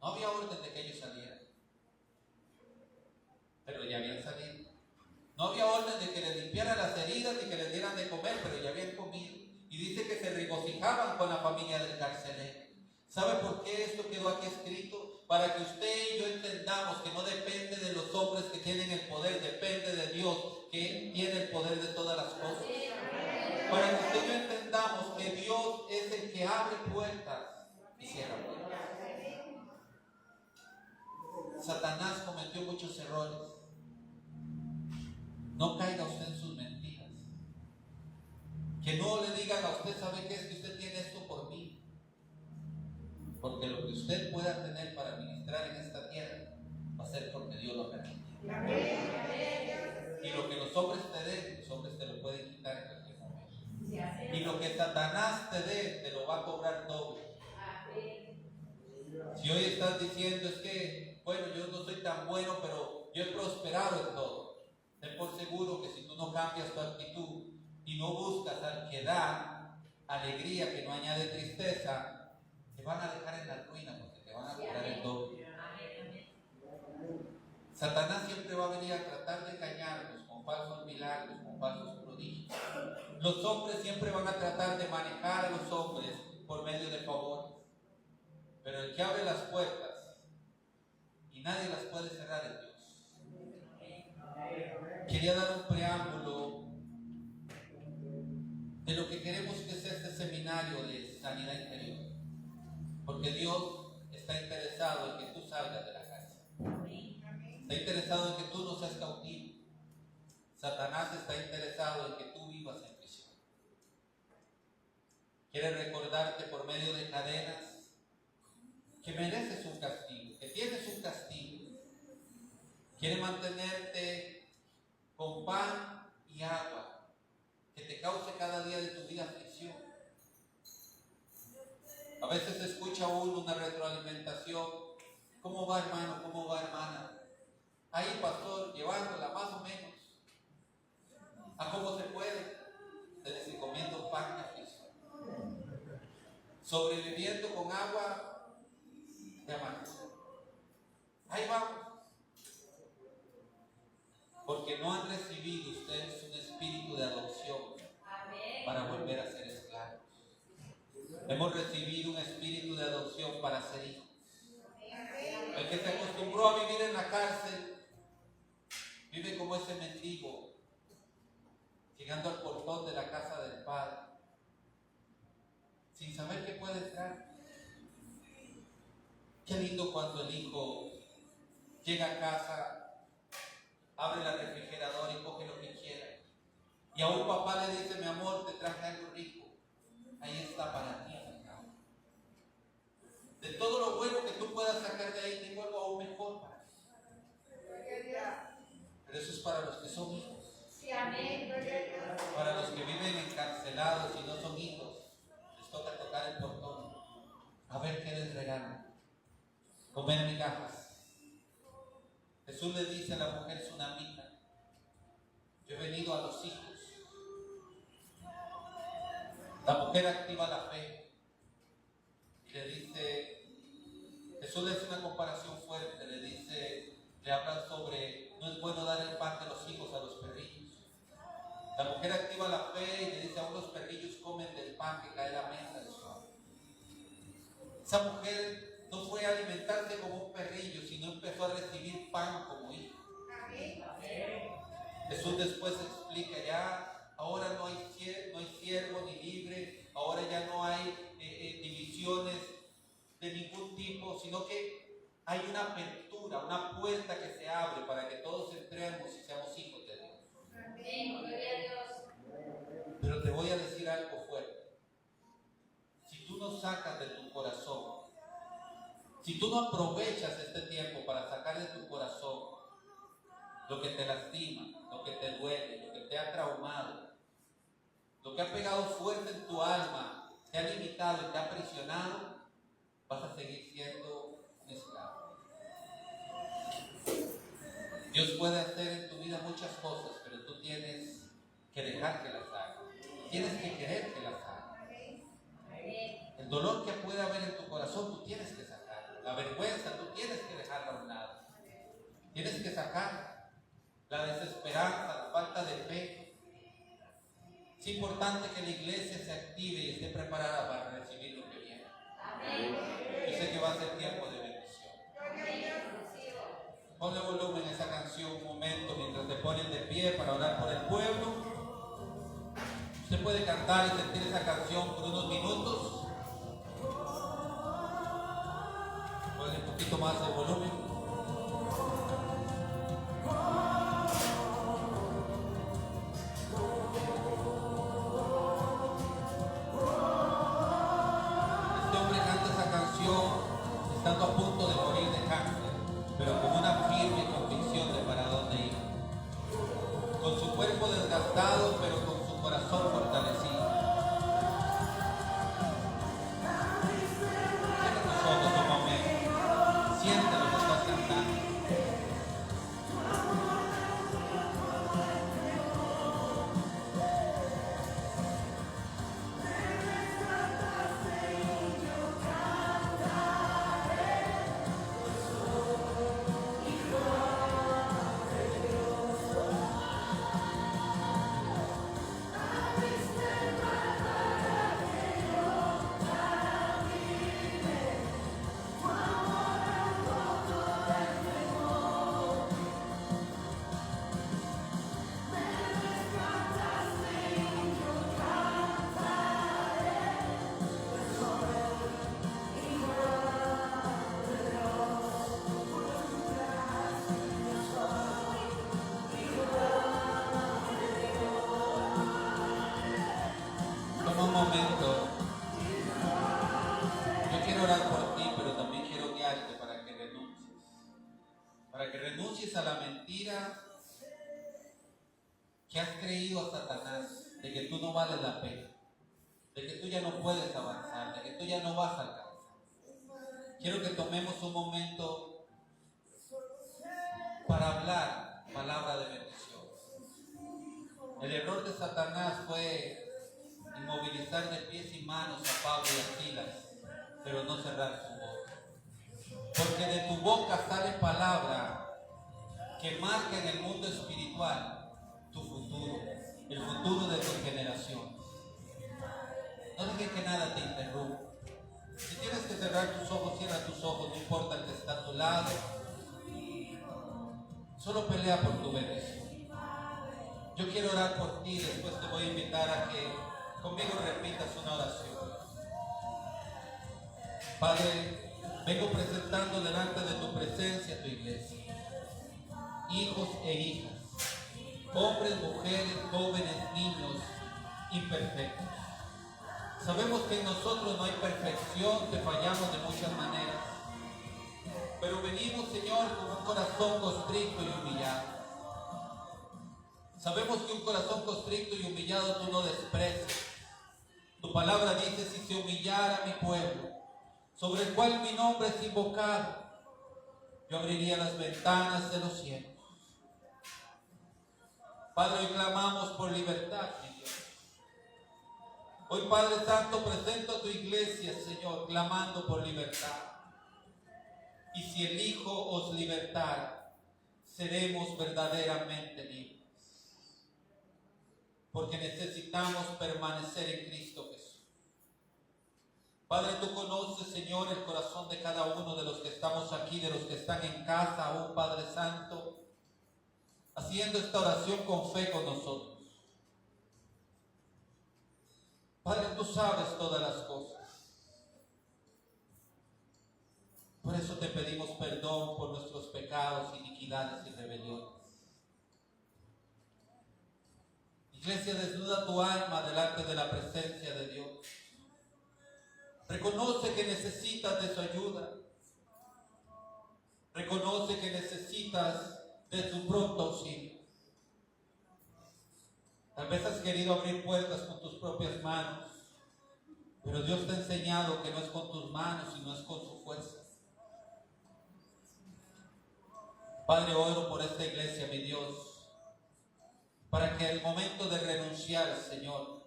No había orden de que ellos salieran, pero ya habían salido. No había orden de que les limpiaran las heridas ni que les dieran de comer, pero ya habían comido. Y dice que se regocijaban con la familia del carcelero. ¿Sabe por qué esto quedó aquí escrito? Para que usted y yo entendamos que no depende de los hombres que tienen el poder, depende de Dios que tiene el poder de todas las cosas. Para que usted y yo entendamos que Dios es el que abre puertas y cierra puertas. Satanás cometió muchos errores. No caiga usted en sus mentiras. Que no le digan a usted, ¿sabe qué es? Que usted tiene esto por mí. Porque lo que usted pueda tener para administrar en esta tierra va a ser porque Dios lo permite. Y lo que los hombres te den, los hombres te lo pueden quitar en cualquier momento. Y lo que Satanás te dé, te lo va a cobrar doble. Si hoy estás diciendo es que, bueno, yo no soy tan bueno, pero yo he prosperado en todo. Ten por seguro que si tú no cambias tu actitud y no buscas al que da alegría, que no añade tristeza, te van a dejar en la ruina porque te van a cobrar el doble. Satanás siempre va a venir a tratar de engañarnos con falsos milagros, con falsos prodigios. Los hombres siempre van a tratar de manejar a los hombres por medio de favores. Pero el que abre las puertas y nadie las puede cerrar es Dios. Quería dar un preámbulo de lo que queremos que sea este seminario de sanidad interior. Porque Dios está interesado en que tú salgas de la cárcel. Está interesado en que tú no seas cautivo. Satanás está interesado en que tú vivas en prisión. Quiere recordarte por medio de cadenas que mereces un castigo, que tienes un castigo. Quiere mantenerte con pan y agua, que te cause cada día de tu vida aflicción. A veces escucha uno una retroalimentación. ¿Cómo va, hermano? ¿Cómo va, hermana? Ahí, pastor, llevándola más o menos. ¿A cómo se puede? Se dice comiendo pan y aflicción. Sobreviviendo con agua de amanecer. Ahí vamos. Porque no han recibido ustedes un espíritu de adopción para volver a ser esclavos. Hemos recibido un espíritu de adopción para ser hijos. El que se acostumbró a vivir en la cárcel vive como ese mendigo, llegando al portón de la casa del Padre, sin saber que puede entrar. Qué lindo cuando el hijo llega a casa, abre la refrigeradora y coge lo que quiera. Y a un papá le dice, mi amor, te traje algo rico. Ahí está para ti. De todo lo bueno que tú puedas sacar de ahí, tengo algo aún mejor para ti. Pero eso es para los que son hijos. Para los que viven encarcelados y no son hijos, les toca tocar el portón. A ver qué les regalan. Comer migajas. Jesús le dice a la mujer sunamita, yo he venido a los hijos. La mujer activa la fe y le dice, Jesús le hace una comparación fuerte, le habla sobre, no es bueno dar el pan de los hijos a los perrillos. La mujer activa la fe y le dice, aún los perrillos comen del pan que cae de la mesa de su amo. Esa mujer no fue a alimentarse como un perrillo, sino empezó a recibir pan como hijo. Jesús después explica, ya ahora no hay siervo ni libre, ahora ya no hay divisiones de ningún tipo, sino que hay una apertura, una puerta que se abre para que todos entremos y seamos hijos de Dios. Pero te voy a decir algo fuerte. Si tú no sacas de tu corazón, si tú no aprovechas este tiempo para sacar de tu corazón lo que te lastima, lo que te duele, lo que te ha traumado, lo que ha pegado fuerte en tu alma, te ha limitado y te ha aprisionado, vas a seguir siendo un esclavo. Dios puede hacer en tu vida muchas cosas, pero tú tienes que dejar que las haga. Tienes que querer que las haga. El dolor que puede haber en tu corazón, tú tienes que sacarlo. La vergüenza, tú tienes que dejarla a un lado. Tienes que sacar la desesperanza, la falta de fe. Es importante que la iglesia se active y esté preparada para recibir lo que viene. Yo sé que va a ser tiempo de bendición. Ponle volumen a esa canción un momento mientras te ponen de pie para orar por el pueblo. Usted puede cantar y sentir esa canción por unos minutos. Ponle un poquito más de volumen. Estando a punto de morir de cáncer, pero con una firme convicción de para dónde ir. Con su cuerpo desgastado, pero con su corazón fortalecido. Cierra tus ojos un momento. Siente lo que estás cantando. Un momento. Yo quiero orar por ti, pero también quiero guiarte para que renuncies. Para que renuncies a la mentira que has creído a Satanás, de que tú no vales la pena, de que tú ya no puedes avanzar, de que tú ya no vas a alcanzar. Quiero que tomemos un momento para hablar palabra de bendición. El error de Satanás fue inmovilizar de pies y manos a Pablo y a Silas, pero no cerrar su boca. Porque de tu boca sale palabra que marca en el mundo espiritual tu futuro, el futuro de tus generaciones. No dejes que nada te interrumpa. Si tienes que cerrar tus ojos, cierra tus ojos, no importa el que está a tu lado. Solo pelea por tu bendición. Yo quiero orar por ti, después te voy a invitar a que conmigo repitas una oración. Padre, vengo presentando delante de tu presencia tu iglesia. Hijos e hijas, hombres, mujeres, jóvenes, niños, imperfectos. Sabemos que en nosotros no hay perfección, que fallamos de muchas maneras. Pero venimos, Señor, con un corazón constricto y humillado. Sabemos que un corazón constricto y humillado tú no desprecias. Tu palabra dice: si se humillara mi pueblo, sobre el cual mi nombre es invocado, yo abriría las ventanas de los cielos. Padre, hoy clamamos por libertad, mi Dios. Hoy, Padre Santo, presento a tu iglesia, Señor, clamando por libertad. Y si el Hijo os libertara, seremos verdaderamente libres. Porque necesitamos permanecer en Cristo Jesús. Padre, tú conoces, Señor, el corazón de cada uno de los que estamos aquí, de los que están en casa aún, Padre Santo, haciendo esta oración con fe con nosotros. Padre, tú sabes todas las cosas. Por eso te pedimos perdón por nuestros pecados, iniquidades y rebeliones. Iglesia, desnuda tu alma delante de la presencia de Dios. Reconoce que necesitas de su ayuda. Reconoce que necesitas de su pronto auxilio. Tal vez has querido abrir puertas con tus propias manos, pero Dios te ha enseñado que no es con tus manos, sino es con su fuerza. Padre, oro por esta esta iglesia, mi Dios, para que al momento de renunciar, Señor,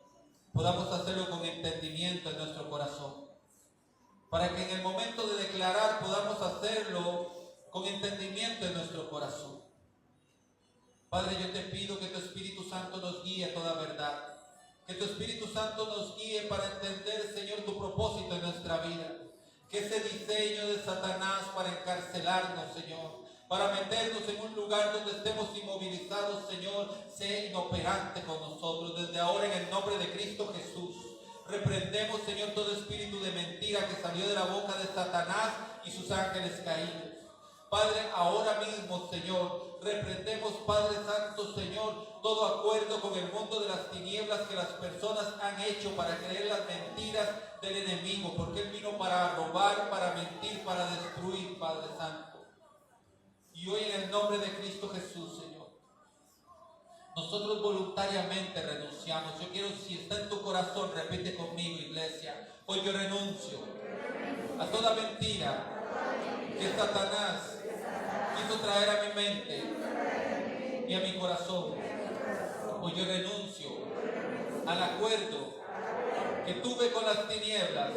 podamos hacerlo con entendimiento en nuestro corazón. Para que en el momento de declarar podamos hacerlo con entendimiento en nuestro corazón. Padre, yo te pido que tu Espíritu Santo nos guíe a toda verdad. Que tu Espíritu Santo nos guíe para entender, Señor, tu propósito en nuestra vida. Que ese diseño de Satanás para encarcelarnos, Señor, para meternos en un lugar donde estemos inmovilizados, Señor, sea inoperante con nosotros. Desde ahora, en el nombre de Cristo Jesús, reprendemos, Señor, todo espíritu de mentira que salió de la boca de Satanás y sus ángeles caídos. Padre, ahora mismo, Señor, reprendemos, Padre Santo, Señor, todo acuerdo con el mundo de las tinieblas que las personas han hecho para creer las mentiras del enemigo, porque él vino para robar, para mentir, para destruir, Padre Santo. Y hoy en el nombre de Cristo Jesús, Señor, nosotros voluntariamente renunciamos. Yo quiero, si está en tu corazón, repite conmigo, iglesia. Hoy yo renuncio a toda mentira que Satanás quiso traer a mi mente y a mi corazón. Hoy yo renuncio al acuerdo que tuve con las tinieblas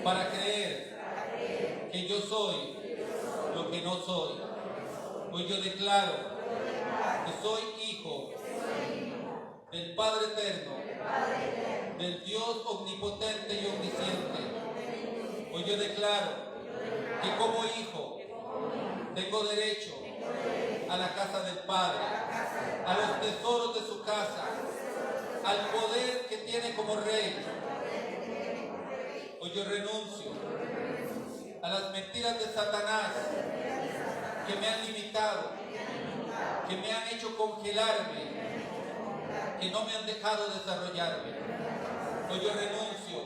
para creer que yo soy lo que no soy. Hoy yo declaro que soy hijo del Padre Eterno, del Dios omnipotente y omnisciente. Hoy yo declaro que como hijo tengo derecho a la casa del Padre, a los tesoros de su casa, al poder que tiene como rey. Hoy yo renuncio a las mentiras de Satanás que me han limitado, que me han hecho congelarme, que no me han dejado desarrollarme. Hoy yo renuncio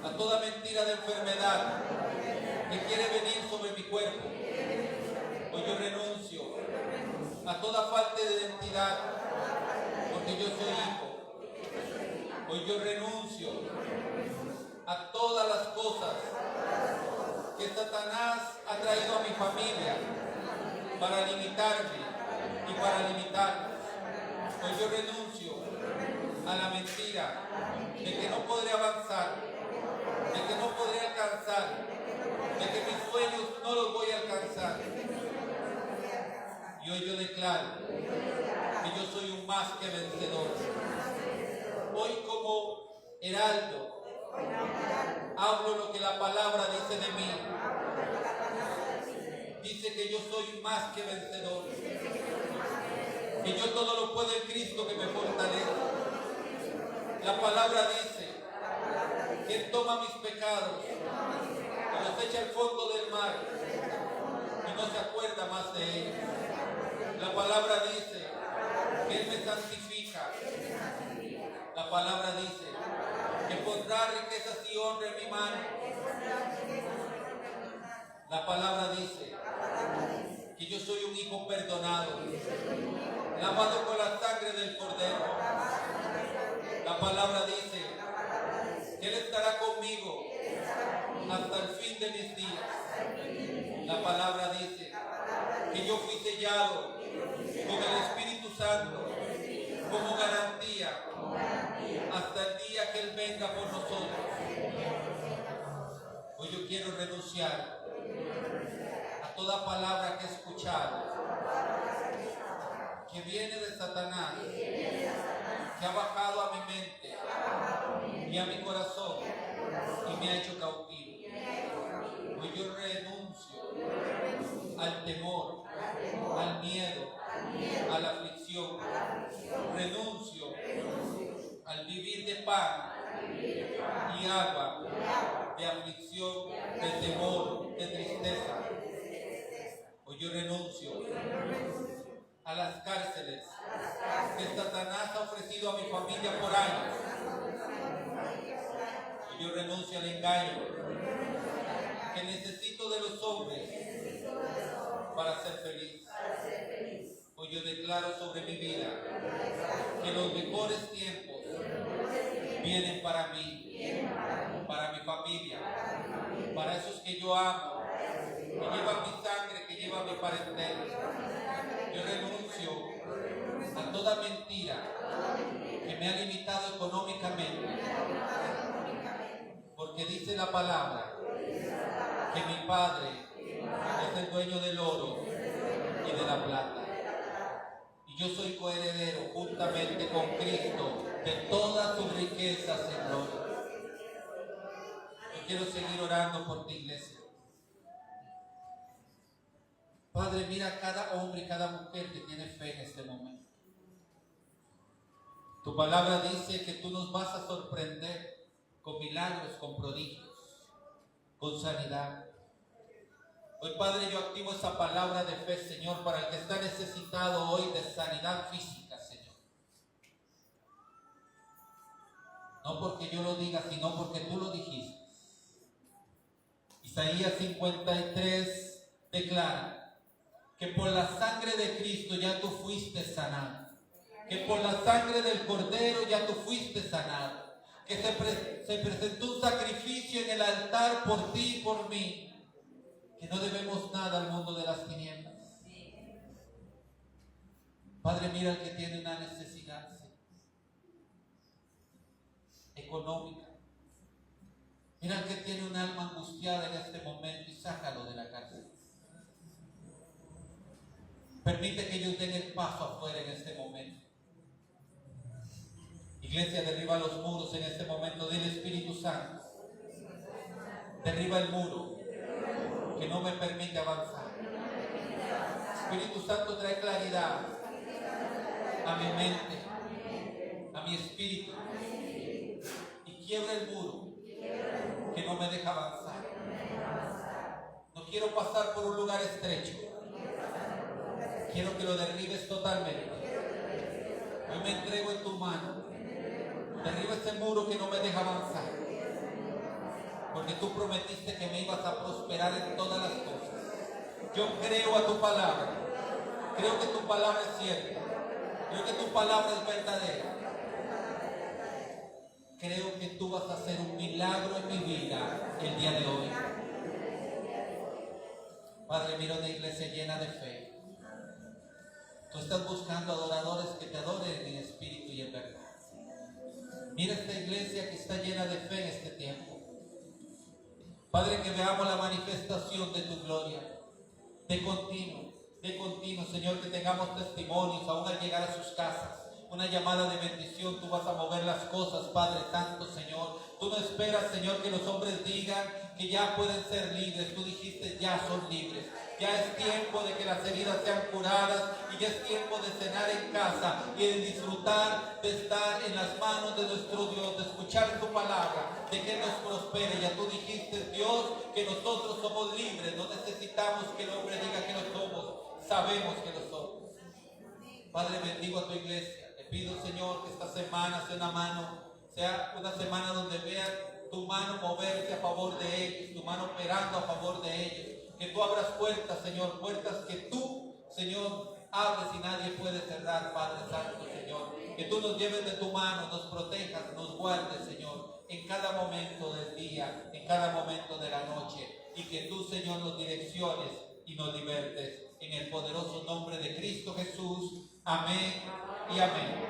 a toda mentira de enfermedad que quiere venir sobre mi cuerpo. Hoy yo renuncio a toda falta de identidad, porque yo soy hijo. Hoy yo renuncio a todas las cosas que Satanás ha traído a mi familia para limitarme y para limitarnos. Hoy yo renuncio a la mentira de que no podré avanzar, de que no podré alcanzar, de que mis sueños no los voy a alcanzar. Y hoy yo declaro que yo soy un más que vencedor. Hoy como heraldo hablo lo que la palabra dice de mí. Dice que yo soy más que vencedor, que yo todo lo puedo en Cristo que me fortalece. La palabra dice que Él toma mis pecados y los echa al fondo del mar y no se acuerda más de ellos. La palabra dice que Él me santifica. La palabra dice que pondrá riquezas y honra en mi mano. La palabra dice que yo soy un hijo perdonado, lavado con la sangre del Cordero. La palabra dice que Él estará conmigo hasta el fin de mis días. La palabra dice que yo fui sellado con el Espíritu Santo como garantía hasta el día que Él venga por nosotros. Hoy yo quiero renunciar a toda palabra que he escuchado que viene de Satanás, que ha bajado a mi mente y a mi corazón y me ha hecho cautivo. Hoy yo renuncio al temor, al miedo, a la aflicción. Renuncio al vivir de pan y agua, de aflicción, de temor, de tristeza. Hoy yo renuncio a las cárceles que Satanás ha ofrecido a mi familia por años. Hoy yo renuncio al engaño que necesito de los hombres para ser feliz. Hoy yo declaro sobre mi vida que los mejores tiempos vienen para mí, para mi familia, para esos que yo amo, que llevan mi sangre, que llevan mi parentela. a toda mentira que me ha limitado económicamente, porque dice la palabra que mi Padre es el dueño del oro y de la plata. Y yo soy coheredero juntamente con Cristo de todas sus riquezas en gloria. Yo quiero seguir orando por ti, iglesia. Padre, mira a cada hombre y cada mujer que tiene fe en este momento. Tu palabra dice que tú nos vas a sorprender con milagros, con prodigios, con sanidad. Hoy, Padre, yo activo esa palabra de fe, Señor, para el que está necesitado hoy de sanidad física, Señor. No porque yo lo diga, sino porque tú lo dijiste. Isaías 53 declara que por la sangre de Cristo ya tú fuiste sanado, que por la sangre del Cordero ya tú fuiste sanado, que se presentó un sacrificio en el altar por ti y por mí, que no debemos nada al mundo de las tinieblas. Padre, mira al que tiene una necesidad económica, mira al que tiene un alma angustiada en este momento y sácalo de la cárcel. Permite que ellos den el paso afuera en este momento. Iglesia, derriba los muros en este momento. Dile, Espíritu Santo, derriba el muro que no me permite avanzar. Espíritu Santo, trae claridad a mi mente, a mi espíritu, y quiebra el muro que no me deja avanzar. No quiero pasar por un lugar estrecho. Quiero que lo derribes totalmente. Hoy me entrego en tu mano. Derriba ese muro que no me deja avanzar. Porque tú prometiste que me ibas a prosperar en todas las cosas. Yo creo a tu palabra. Creo que tu palabra es cierta. Creo que tu palabra es verdadera. Creo que tú vas a hacer un milagro en mi vida el día de hoy. Padre, mira una iglesia llena de fe. Tú estás buscando adoradores que te adoren en espíritu y en verdad. Mira esta iglesia que está llena de fe en este tiempo. Padre, que veamos la manifestación de tu gloria. De continuo, Señor, que tengamos testimonios aún al llegar a sus casas. Una llamada de bendición, tú vas a mover las cosas, Padre Santo, Señor. Tú no esperas, Señor, que los hombres digan que ya pueden ser libres. Tú dijiste, ya son libres. Ya es tiempo de que las heridas sean curadas y ya es tiempo de cenar en casa y de disfrutar de estar en las manos de nuestro Dios, de escuchar tu palabra, de que nos prospere. Ya tú dijiste, Dios, que nosotros somos libres. No necesitamos que el hombre diga que lo somos. Sabemos que lo somos. Padre, bendigo a tu iglesia. Te pido, Señor, que esta semana sea una semana donde vean tu mano moverse a favor de ellos, tu mano operando a favor de ellos. Que tú abras puertas, Señor, puertas que tú, Señor, abres y nadie puede cerrar, Padre Santo, Señor. Que tú nos lleves de tu mano, nos protejas, nos guardes, Señor, en cada momento del día, en cada momento de la noche. Y que tú, Señor, nos direcciones y nos libertes. En el poderoso nombre de Cristo Jesús. Amén y amén.